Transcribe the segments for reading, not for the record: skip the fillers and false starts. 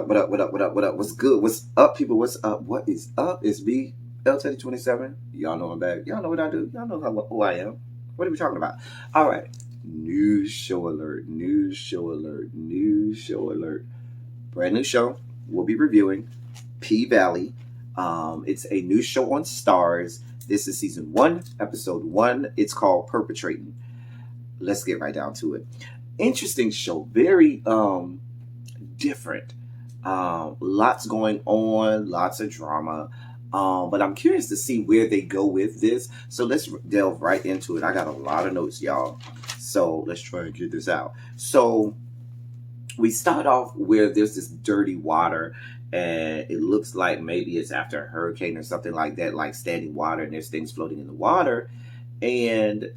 up? What up? What up? What up? What up? What's good? What's up, people? What's up? What is up? It's me, L3027. Y'all know I'm back. Y'all know what I do. Y'all know who I am. What are we talking about? All right. News show alert. News show alert. News show alert. Brand new show. We'll be reviewing P-Valley. It's a new show on STARZ. This is season 1, episode 1. It's called Perpetrating. Let's get right down to it. Interesting show. Very different. Lots going on, lots of drama. But I'm curious to see where they go with this. So let's delve right into it. I got a lot of notes, y'all. So let's try and get this out. So we start off where there's this dirty water, and it looks like maybe it's after a hurricane or something like that, like standing water, and there's things floating in the water. And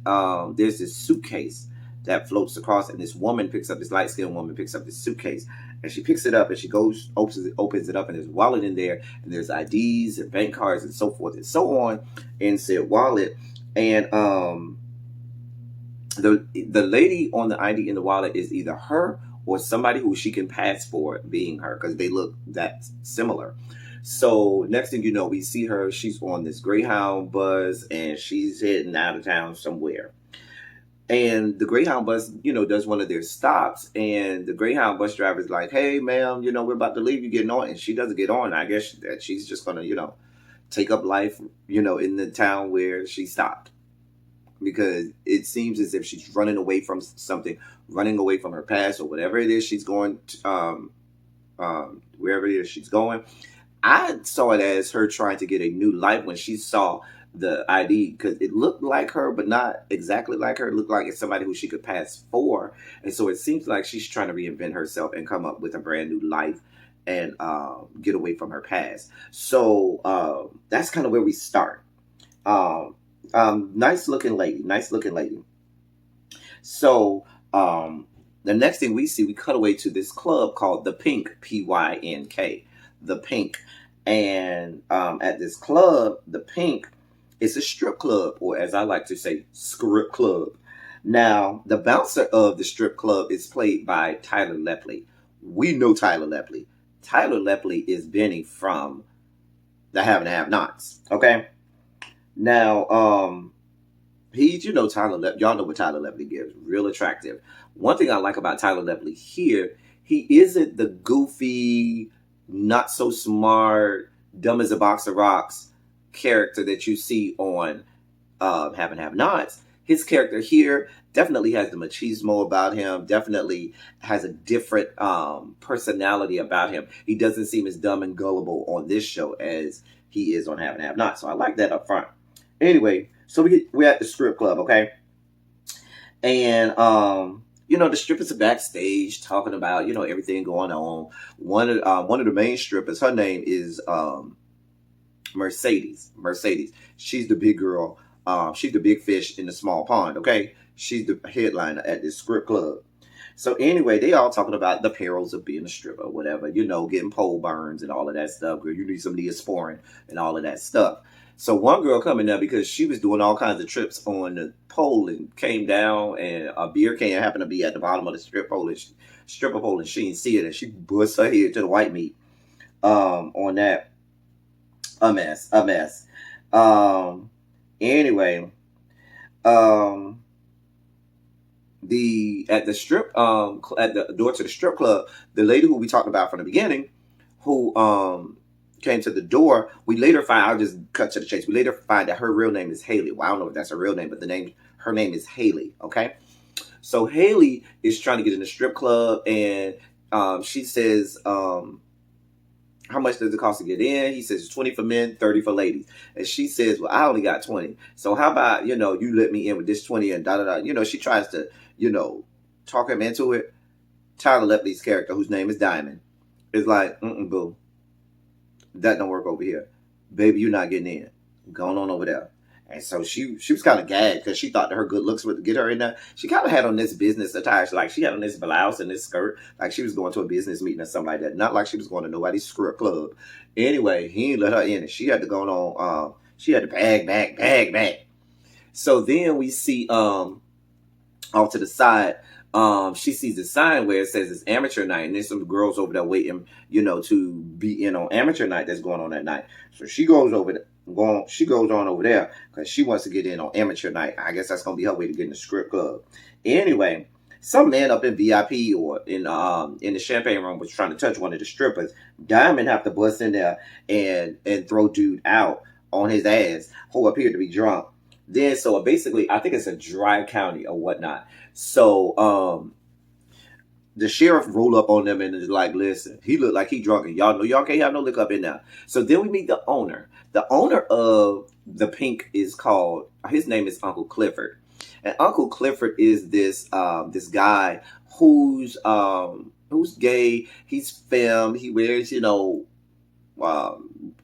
there's this suitcase that floats across, and this woman picks up, this light-skinned woman picks up this suitcase, and she picks it up, and she goes, opens it up, and there's a wallet in there, and there's IDs and bank cards and so forth and so on in said wallet. And the lady on the ID in the wallet is either her or somebody who she can pass for being her, because they look that similar. So next thing you know, we see her, she's on this Greyhound bus, and she's heading out of town somewhere. And the Greyhound bus, does one of their stops, and the Greyhound bus driver is like, hey, ma'am, we're about to leave, you getting on? And she doesn't get on. I guess that she's just going to, take up life, in the town where she stopped. Because it seems as if she's running away from something, running away from her past or whatever it is she's going to, wherever it is she's going. I saw it as her trying to get a new life when she saw the ID, because it looked like her, but not exactly like her. It looked like it's somebody who she could pass for. And so it seems like she's trying to reinvent herself and come up with a brand new life and get away from her past. So that's kind of where we start. Nice looking lady. So the next thing we see, we cut away to this club called The Pink, P-Y-N-K, The Pink. And at this club, The Pink, it's a strip club, or as I like to say, script club. Now, the bouncer of the strip club is played by Tyler Lepley. We know Tyler Lepley. Tyler Lepley is Benny from The Have and Have-Nots, okay? Now, he's, Tyler Lepley. Y'all know what Tyler Lepley gives. Real attractive. One thing I like about Tyler Lepley here, he isn't the goofy, not so smart, dumb as a box of rocks character that you see on Have and Have-Nots. His character here definitely has the machismo about him, definitely has a different personality about him. He doesn't seem as dumb and gullible on this show as he is on Have and Have-Nots. So I like that up front. Anyway, so we're at the strip club, okay? And the strippers are backstage talking about, everything going on. One of the main strippers, her name is Mercedes. She's the big girl. She's the big fish in the small pond, okay? She's the headliner at this strip club. So anyway, they all talking about the perils of being a stripper, whatever, getting pole burns and all of that stuff. Girl, you need some Neosporin and all of that stuff. So one girl coming up because she was doing all kinds of trips on the pole and came down, and a beer can happened to be at the bottom of the stripper pole, and she didn't see it, and she bust her head to the white meat on that. A mess. Anyway, at the door to the strip club, the lady who we talked about from the beginning, who came to the door, we later find, I'll just cut to the chase, we later find that her real name is Haley. Well, I don't know if that's her real name, but her name is Haley, okay? So Haley is trying to get in the strip club, and she says, how much does it cost to get in? He says it's 20 for men, 30 for ladies. And she says, well, I only got 20. So how about, you let me in with this 20 and da-da-da. She tries to, talk him into it. Tyler Lepley's character, whose name is Diamond, is like, boo. That don't work over here. Baby, you're not getting in. Going on over there. And so she was kind of gagged because she thought that her good looks would get her in there. She kind of had on this business attire. She had on this blouse and this skirt. Like she was going to a business meeting or something like that. Not like she was going to nobody's strip club. Anyway, he didn't let her in. And she had to go on, she had to bag back. So then we see off to the side, she sees a sign where it says it's amateur night, and there's some girls over there waiting, to be in on amateur night that's going on that night. So she goes over there. She goes on over there because she wants to get in on amateur night. I guess that's gonna be her way to get in the strip club. Anyway, some man up in VIP or in the champagne room was trying to touch one of the strippers. Diamond have to bust in there and throw dude out on his ass, who appeared to be drunk. Then so basically, I think it's a dry county or whatnot. So the sheriff rolled up on them and is like, listen, he looked like he drunk, and y'all know y'all can't have no liquor up in there. So then we meet the owner. The owner of the Pink is called, his name is Uncle Clifford. And Uncle Clifford is this guy who's gay. He's femme. He wears,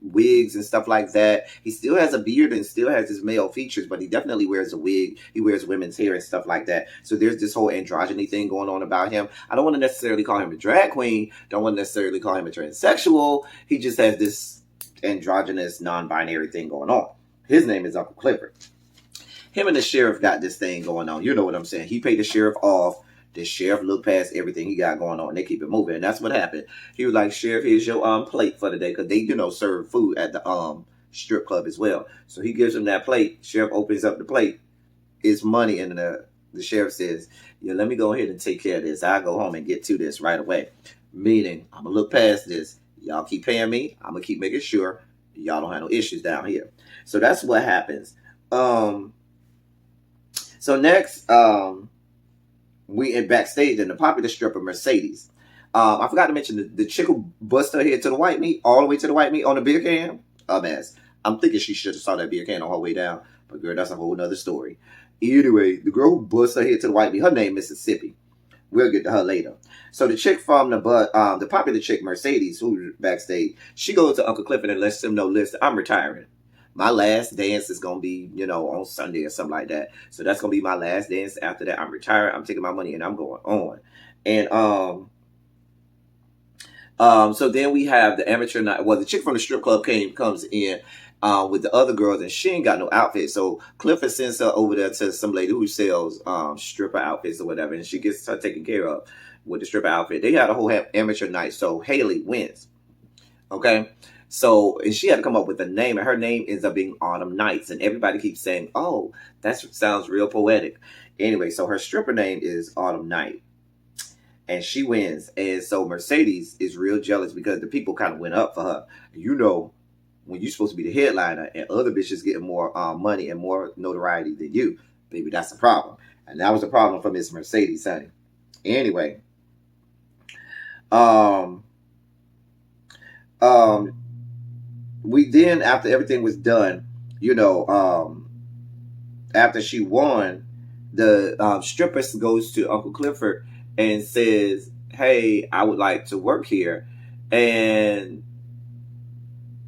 wigs and stuff like that. He still has a beard and still has his male features, but he definitely wears a wig. He wears women's hair and stuff like that. So there's this whole androgyny thing going on about him. I don't want to necessarily call him a drag queen. Don't want to necessarily call him a transsexual. He just has this androgynous, non-binary thing going on. His name is Uncle Clifford. Him and the sheriff got this thing going on. You know what I'm saying? He paid the sheriff off. The sheriff looked past everything he got going on, and they keep it moving. And that's what happened. He was like, "Sheriff, here's your plate for the day," because they, serve food at the strip club as well. So he gives him that plate. Sheriff opens up the plate. It's money, and the sheriff says, "Yeah, let me go ahead and take care of this. I'll go home and get to this right away." Meaning, I'm gonna look past this. Y'all keep paying me. I'm gonna keep making sure y'all don't have no issues down here. So that's what happens. So next, we in backstage, and the popular stripper Mercedes. I forgot to mention the chick who bust her head to the white meat, all the way to the white meat on the beer can. A mess. I'm thinking she should have saw that beer can on her way down, but girl, that's a whole nother story. Anyway, the girl who bust her head to the white meat, her name Mississippi. We'll get to her later. So the chick from the popular chick Mercedes, who's backstage, she goes to Uncle Clifford and lets him know, listen, I'm retiring. My last dance is going to be, on Sunday or something like that. So that's going to be my last dance. After that, I'm retired. I'm taking my money and I'm going on. And so then we have the amateur night. Well, the chick from the strip club comes in with the other girls, and she ain't got no outfit. So Clifford sends her over there to some lady who sells stripper outfits or whatever, and she gets her taken care of with the stripper outfit. They had a whole amateur night. So Haley wins. Okay. So, and she had to come up with a name, and her name ends up being Autumn Nights. And everybody keeps saying, oh, that sounds real poetic. Anyway, so her stripper name is Autumn Night. And she wins. And so Mercedes is real jealous because the people kind of went up for her. When you're supposed to be the headliner and other bitches getting more money and more notoriety than you, baby, that's the problem. And that was the problem for Miss Mercedes, honey. Anyway. We then, after everything was done, after she won, the stripper goes to Uncle Clifford and says, hey, I would like to work here. And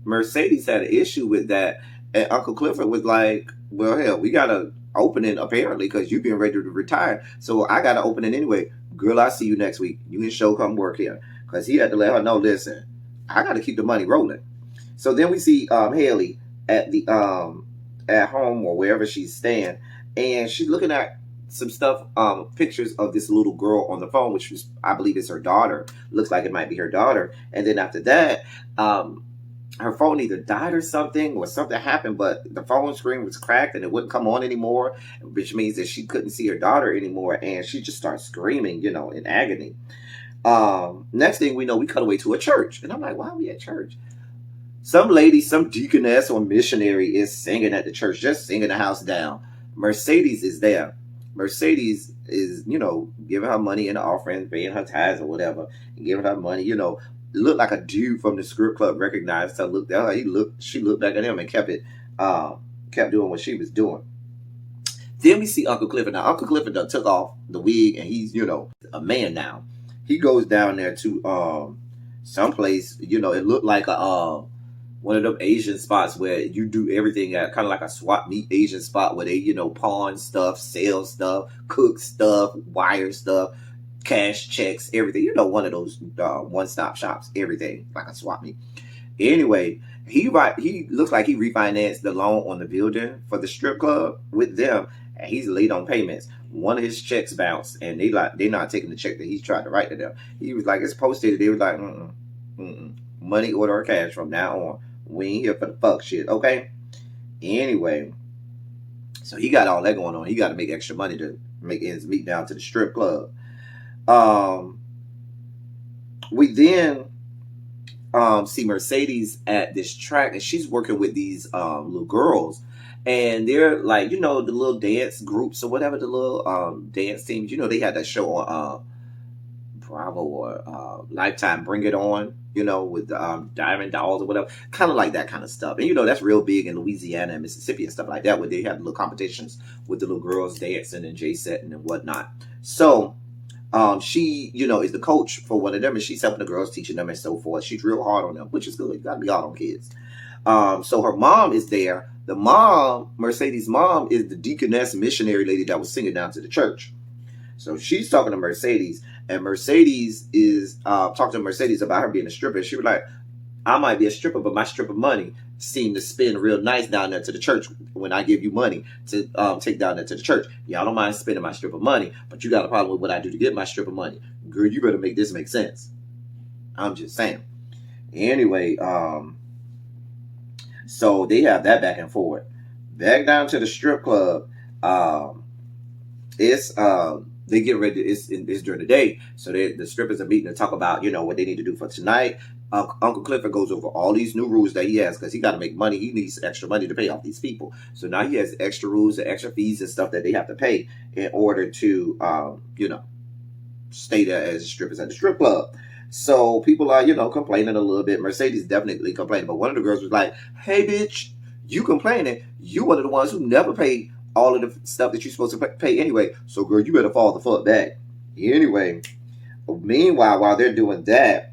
Mercedes had an issue with that. And Uncle Clifford was like, well, hell, we got an opening apparently because you've been ready to retire. So I got an opening anyway. Girl, I'll see you next week. You can come work here. Because he had to let her know, listen, I got to keep the money rolling. So then we see Haley at the at home or wherever she's staying, and she's looking at some stuff, pictures of this little girl on the phone, which was, I believe, is her daughter. Looks like it might be her daughter. And then after that, her phone either died or something happened, but the phone screen was cracked and it wouldn't come on anymore, which means that she couldn't see her daughter anymore, and she just starts screaming, in agony. Next thing we know, we cut away to a church, and I'm like, why are we at church? Some lady, some deaconess or missionary is singing at the church, just singing the house down. Mercedes is there. Mercedes is, giving her money in the offering, paying her tithes or whatever, and giving her money, looked like a dude from the strip club recognized her, looked at her, she looked back at him and kept doing what she was doing. Then we see Uncle Clifford. Now, Uncle Clifford done took off the wig, and he's, a man now. He goes down there to someplace, it looked like a one of them Asian spots where you do everything at kind of like a swap meet Asian spot where they, pawn stuff, sell stuff, cook stuff, wire stuff, cash checks, everything. One of those one-stop shops, everything like a swap meet. Anyway, he looks like he refinanced the loan on the building for the strip club with them, and he's late on payments. One of his checks bounced, and they're not taking the check that he's tried to write to them. He was like, it's posted. They was like, money, order, or cash from now on. We ain't here for the fuck shit, okay? Anyway, so he got all that going on. He got to make extra money to make ends meet down to the strip club. We then see Mercedes at this track, and she's working with these little girls, and they're like, the little dance groups or whatever, the little dance teams. They had that show on Bravo or Lifetime, Bring It On, with the Diamond Dolls or whatever, kind of like that kind of stuff. And that's real big in Louisiana and Mississippi and stuff like that, where they have little competitions with the little girls dancing and J-setting and whatnot. So she, is the coach for one of them, and she's helping the girls, teaching them and so forth. She's real hard on them, which is good. You gotta be hard on kids. So her mom is there. The mom, Mercedes' mom, is the deaconess missionary lady that was singing down to the church. So she's talking to Mercedes, and Mercedes is talking to Mercedes about her being a stripper. She was like, I might be a stripper, but my stripper money seem to spend real nice down there to the church when I give you money to take down there to the church. Y'all don't mind spending my stripper money, but you got a problem with what I do to get my stripper money. Girl, you better make this make sense. I'm just saying. Anyway, so they have that back and forth. Back down to the strip club. They get ready. It's during the day, so the strippers are meeting to talk about what they need to do for tonight. Uncle Clifford goes over all these new rules that he has because he got to make money. He needs extra money to pay off these people. So now he has extra rules and extra fees and stuff that they have to pay in order to stay there as strippers at the strip club. So people are complaining a little bit. Mercedes definitely complaining, but one of the girls was like, "Hey, bitch, you complaining? You one of the ones who never paid all of the stuff that you're supposed to pay anyway. So, girl, you better fall the fuck back." Anyway, meanwhile, while they're doing that,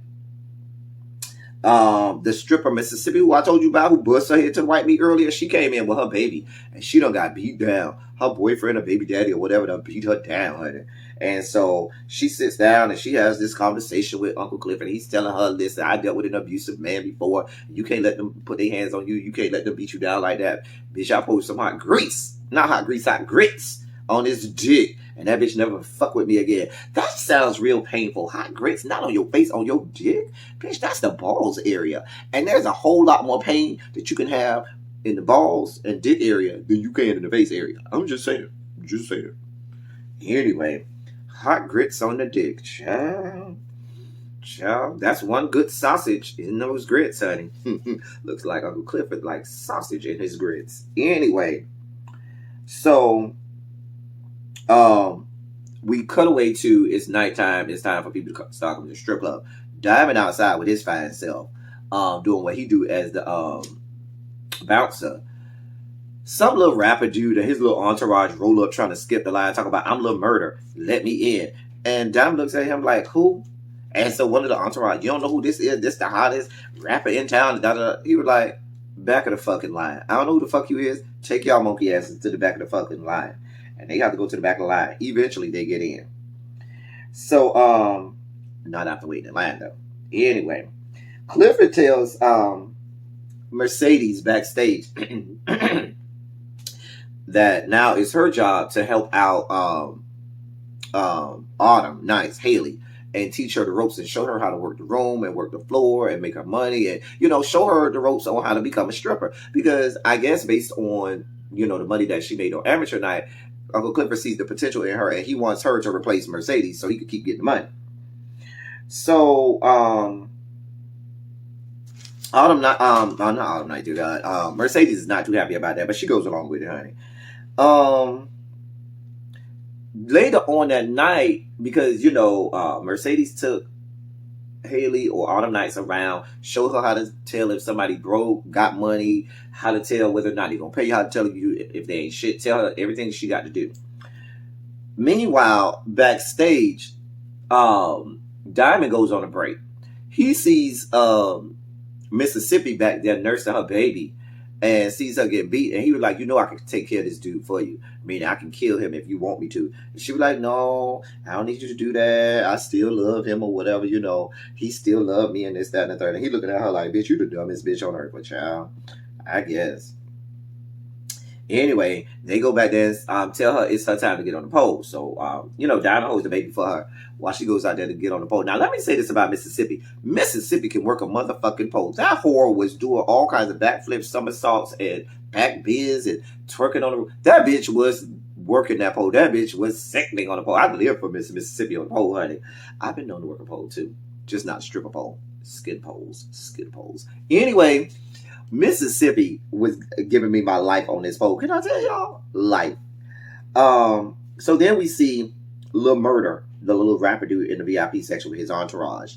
the stripper Mississippi, who I told you about, who bust her head to the white meat earlier, she came in with her baby, and she done got beat down. Her boyfriend or baby daddy or whatever done beat her down, honey. And so she sits down and she has this conversation with Uncle Cliff, and he's telling her, listen, I dealt with an abusive man before. You can't let them put their hands on you. You can't let them beat you down like that. Bitch, I poured some hot grease. Not hot grease, hot grits on his dick. And that bitch never fuck with me again. That sounds real painful. Hot grits, not on your face, on your dick. Bitch, that's the balls area. And there's a whole lot more pain that you can have in the balls and dick area than you can in the face area. I'm just saying. Just saying. Anyway, hot grits on the dick. Child, that's one good sausage in those grits, honey. Looks like Uncle Clifford likes sausage in his grits. Anyway, so we cut away to it's nighttime. It's time for people to start coming to the strip club. Diamond outside with his fine self, doing what he do as the bouncer. Some little rapper dude and his little entourage roll up trying to skip the line, talk about, I'm a little murder, let me in. And Diamond looks at him like, who? And so one of the entourage, you don't know who this is? This the hottest rapper in town. He was like, back of the fucking line. I don't know who the fuck you is. Take y'all monkey asses to the back of the fucking line. And they have to go to the back of the line. Eventually they get in. So, not after waiting in line though. Anyway, Clifford tells Mercedes backstage that now it's her job to help out Autumn, nice, Haley, and teach her the ropes and show her how to work the room and work the floor and make her money and, show her the ropes on how to become a stripper. Because I guess based on, the money that she made on amateur night, Uncle Clifford sees the potential in her and he wants her to replace Mercedes so he could keep getting money. So, Mercedes is not too happy about that, but she goes along with it, honey. Later on that night, because Mercedes took Haley or Autumn Nights around, showed her how to tell if somebody broke, got money, how to tell whether or not they're gonna pay you, how to tell you if they ain't shit, tell her everything she got to do. Meanwhile, backstage, Diamond goes on a break. He sees Mississippi back there nursing her baby and sees her get beat, and he was like, I can take care of this dude for you. I mean, I can kill him if you want me to. And she was like, no, I don't need you to do that. I still love him or whatever, he still loved me and this, that, and the third. And he looking at her like, bitch, you the dumbest bitch on earth, but child, I guess. Anyway, they go back there and tell her it's her time to get on the pole. So, Dinah holds the baby for her while she goes out there to get on the pole. Now, let me say this about Mississippi. Mississippi can work a motherfucking pole. That whore was doing all kinds of backflips, somersaults, and back bends and twerking on the roof. That bitch was working that pole. That bitch was sickening on the pole. I live for Mississippi on the pole, honey. I've been known to work a pole, too. Just not stripper pole. Skid poles. Anyway, Mississippi was giving me my life on this pole. Can I tell y'all? Life. So then we see Lil Murder, the little rapper dude in the VIP section with his entourage.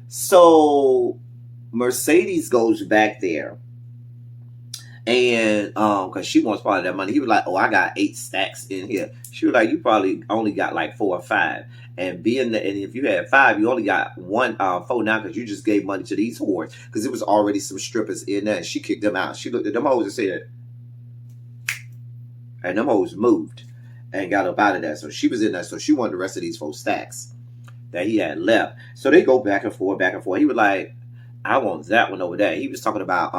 So Mercedes goes back there. And because she wants part of that money, he was like, "Oh, I got 8 stacks in here." She was like, "You probably only got like 4 or 5." And if you had 5, you only got 4 now because you just gave money to these whores because it was already some strippers in there. And she kicked them out. She looked at them hoes and said, and them hoes moved and got up out of there. So she was in there. So she wanted the rest of these 4 stacks that he had left. So they go back and forth. He was like, "I want that one over there." He was talking about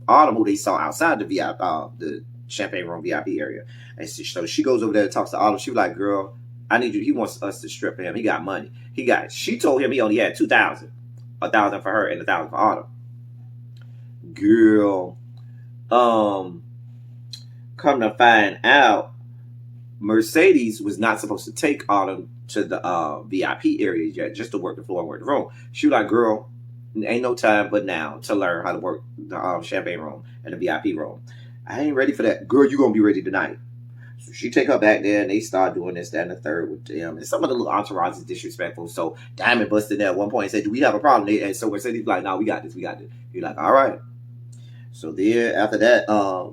Autumn, who they saw outside the VIP, the Champagne Room VIP area. And so she goes over there and talks to Autumn. She was like, "Girl, I need you." He wants us to strip him. He got money. She told him he only had 2,000, 1,000 for her and 1,000 for Autumn. Girl, come to find out, Mercedes was not supposed to take Autumn to the VIP area yet, just to work the floor and work the room. She was like, "Girl, ain't no time but now to learn how to work the Champagne Room and the VIP room. I ain't ready for that." "Girl, you gonna be ready tonight." So she take her back there and they start doing this, that, and the third with them. And some of the little entourage is disrespectful. So Diamond busted there at one point and said, "Do we have a problem?" And so Mercedes like, "No, we got this. You're like, "All right." So then after that, the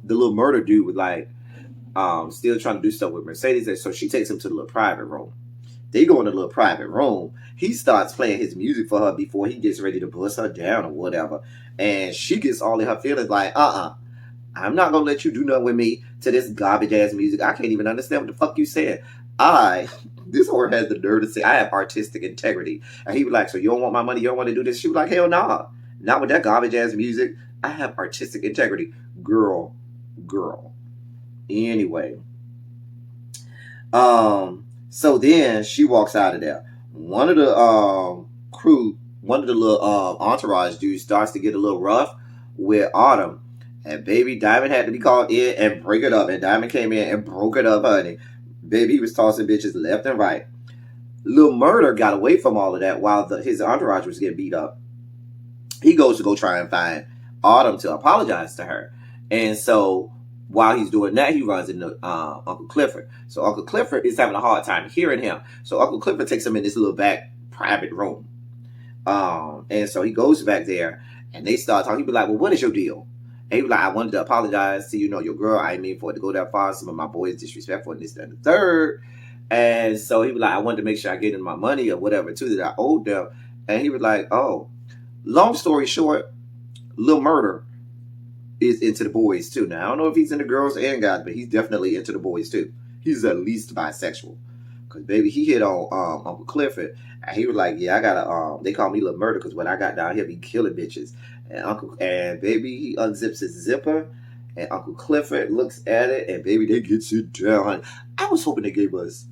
little murder dude was like, still trying to do stuff with Mercedes. And so she takes him to the little private room. They go in the little private room. He starts playing his music for her before he gets ready to bust her down or whatever. And she gets all in her feelings like, "I'm not going to let you do nothing with me to this garbage ass music. I can't even understand what the fuck you said. This whore has the nerve to say, I have artistic integrity." And he was like, "So you don't want my money? You don't want to do this?" She was like, "Hell nah. Not with that garbage ass music. I have artistic integrity." Girl. Anyway. So then she walks out of there. One of the little entourage dudes starts to get a little rough with Autumn. And baby, Diamond had to be called in and break it up. And Diamond came in and broke it up, honey. Baby, he was tossing bitches left and right. Lil Murder got away from all of that while his entourage was getting beat up. He goes to go try and find Autumn to apologize to her. And so while he's doing that, he runs into Uncle Clifford. So Uncle Clifford is having a hard time hearing him. So Uncle Clifford takes him in this little back private room. And so he goes back there and they start talking. He be like, "Well, what is your deal?" And he was like, "I wanted to apologize to your girl. I didn't mean for it to go that far. Some of my boys disrespectful and this, that, and the third." And so he was like, "I wanted to make sure I get in my money or whatever too that I owed them." And he was like, "Oh, long story short, Lil Murder is into the boys too." Now I don't know if he's into girls and guys, but he's definitely into the boys too. He's at least bisexual. Cause baby, he hit on Uncle Clifford, and he was like, "Yeah, I gotta they call me Lil Murder because when I got down here, be killing bitches." And baby, he unzips his zipper, and Uncle Clifford looks at it, and baby, they get sit down. Honey. I was hoping they gave us,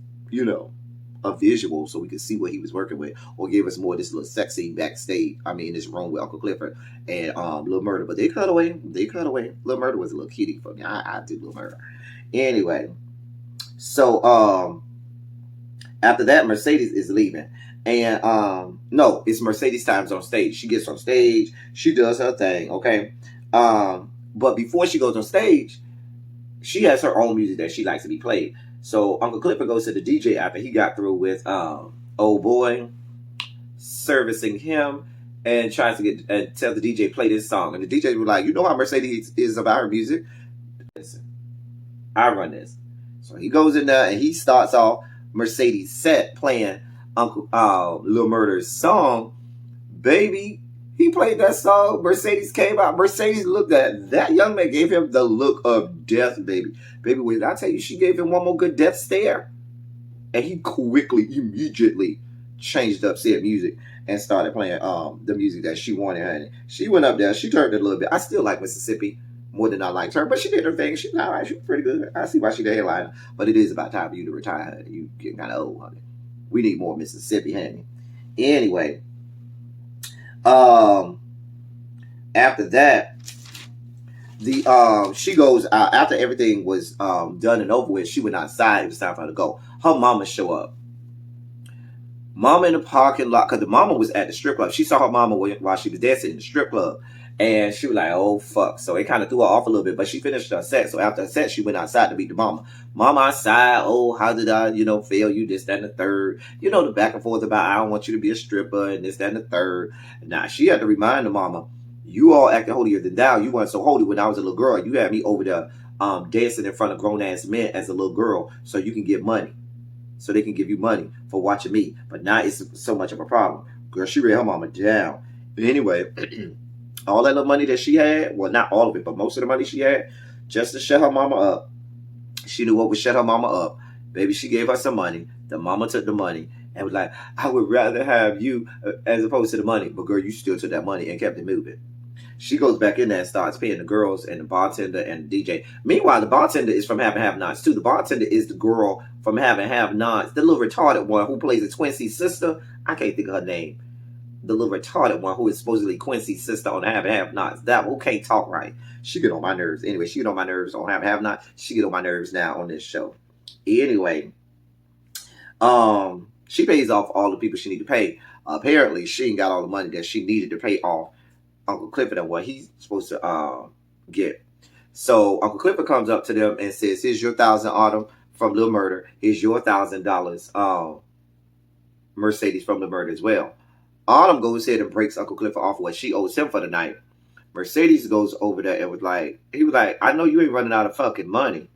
a visual so we could see what he was working with, or gave us more of this little sexy backstage. I mean, this room with Uncle Clifford and Lil Murder, but they cut away. Lil Murder was a little kitty for me. I did Lil Murder. Anyway, so after that, Mercedes is leaving. And no, it's Mercedes times on stage. She gets on stage, she does her thing, okay? But before she goes on stage, she has her own music that she likes to be played. So Uncle Clifford goes to the DJ after he got through with old boy, servicing him, and tries to tell the DJ play this song. And the DJ was like, "You know how Mercedes is about her music? Listen, I run this." So he goes in there and he starts off Mercedes set playing Uncle Lil Murder's song. Baby, he played that song. Mercedes came out. Mercedes looked at that young man, gave him the look of death, baby. Baby, when I tell you, she gave him one more good death stare. And he immediately changed up said music and started playing the music that she wanted, honey. She went up there. She turned it a little bit. I still like Mississippi. more than I liked her. But she did her thing. She's all right. She was pretty good. I see why she the headliner. But it is about time for you to retire. You getting kind of old, honey. We need more Mississippi, honey. Anyway, after that, she goes after everything was done and over with. She went outside. It was time for her to go. Her mama show up. Mama in the parking lot, because the mama was at the strip club. She saw her mama while she was dancing in the strip club. And she was like, oh, fuck. So it kind of threw her off a little bit. But she finished her set. So after her set, she went outside to meet the mama. Mama outside, oh, how did I, fail you, this, that, and the third. The back and forth about, I don't want you to be a stripper, and this, that, and the third. Now, she had to remind the mama, you all acting holier than thou. You weren't so holy when I was a little girl. You had me over there dancing in front of grown-ass men as a little girl so you can get money. So they can give you money for watching me. But now it's so much of a problem. Girl, she read her mama down. Anyway, all that little money that she had, well, not all of it, but most of the money she had, just to shut her mama up. She knew what would shut her mama up. Baby, she gave her some money. The mama took the money and was like, I would rather have you as opposed to the money. But girl, you still took that money and kept it moving. She goes back in there and starts paying the girls and the bartender and the DJ. Meanwhile, the bartender is from Having Have-Nots too. The bartender is the girl from Having Have-Nots, the little retarded one who plays the Quincy's sister. I can't think of her name. The little retarded one who is supposedly Quincy's sister on Having Have-Nots. That one who can't talk right. She get on my nerves. Anyway, she get on my nerves on Having Have-Nots. She get on my nerves now on this show. Anyway, she pays off all the people she need to pay. Apparently, she ain't got all the money that she needed to pay off Uncle Clifford and what he's supposed to get. So Uncle Clifford comes up to them and says, here's your $1,000 Autumn from Lil Murder. Here's your $1,000 Mercedes from Lil Murder as well. Autumn goes ahead and breaks Uncle Clifford off what she owes him for the night. Mercedes goes over there and he was like, I know you ain't running out of fucking money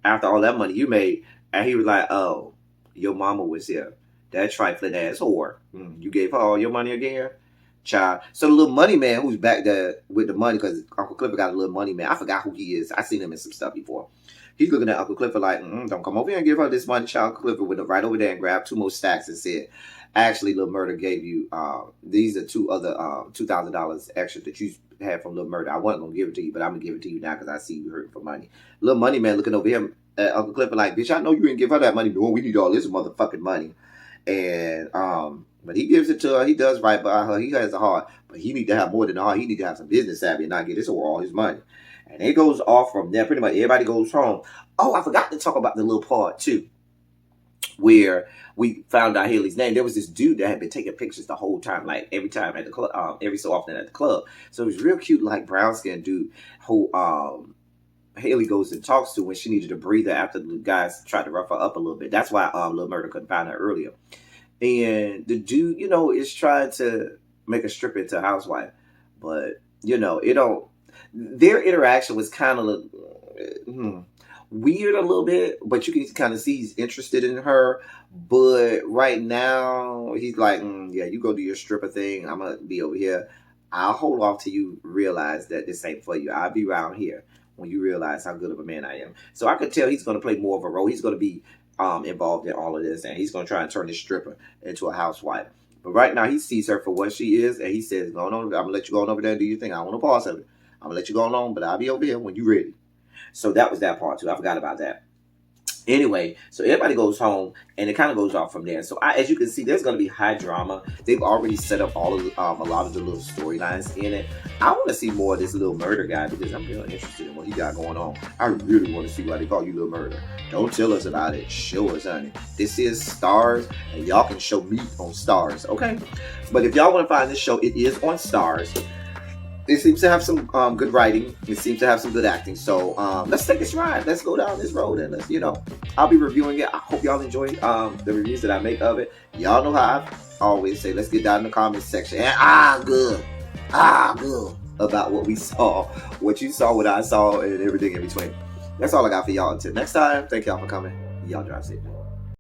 after all that money you made. And he was like, oh, your mama was here. That trifling ass whore. You gave her all your money again? Child. So the little money man who's back there with the money, because Uncle Clifford got a little money man. I forgot who he is. I seen him in some stuff before. He's looking at Uncle Clifford like, don't come over here and give her this money. Child. Uncle Clifford went right over there and grabbed 2 more stacks and said, actually, Lil Murder gave you, these are 2 other $2,000 extra that you had from Lil Murder. I wasn't going to give it to you, but I'm going to give it to you now because I see you hurting for money. Little money man looking over him at Uncle Clifford like, bitch, I know you didn't give her that money. No, we need all this motherfucking money. And, but he gives it to her. He does right by her. He has a heart. But he need to have more than a heart. He need to have some business savvy and not get this over all his money. And it goes off from there. Pretty much everybody goes home. Oh, I forgot to talk about the little part, too, where we found out Haley's name. There was this dude that had been taking pictures the whole time, like every time at the club, every so often at the club. So it was real cute, like brown-skinned dude who Haley goes and talks to when she needed a breather after the guys tried to rough her up a little bit. That's why Lil Murder couldn't find her earlier. And the dude, is trying to make a stripper into a housewife. But, it don't. Their interaction was kind of weird a little bit, but you can kind of see he's interested in her. But right now, he's like, yeah, you go do your stripper thing. I'm going to be over here. I'll hold off till you realize that this ain't for you. I'll be around here when you realize how good of a man I am. So I could tell he's going to play more of a role. He's going to be involved in all of this, and he's going to try and turn this stripper into a housewife. But right now, he sees her for what she is, and he says, "Go on, I'm going to let you go on over there and do your thing. I don't want to pause of it. I'm going to let you go on, but I'll be over here when you're ready." So that was that part, too. I forgot about that. Anyway, so everybody goes home, and it kind of goes off from there. So as you can see, there's going to be high drama. They've already set up all of a lot of the little storylines in it. I want to see more of this Lil Murder guy because I'm really interested in what he got going on. I really want to see why they call you Lil Murder. Don't tell us about it. Show us, honey. This is STARZ, and y'all can show me on STARZ, okay? But if y'all want to find this show, it is on STARZ. It seems to have some good writing. It seems to have some good acting. So let's take this ride. Let's go down this road and let's, I'll be reviewing it. I hope y'all enjoy the reviews that I make of it. Y'all know how I always say, let's get down in the comments section. And good about what we saw, what you saw, what I saw, and everything in between. That's all I got for y'all. Until next time, thank y'all for coming. Y'all drive safe.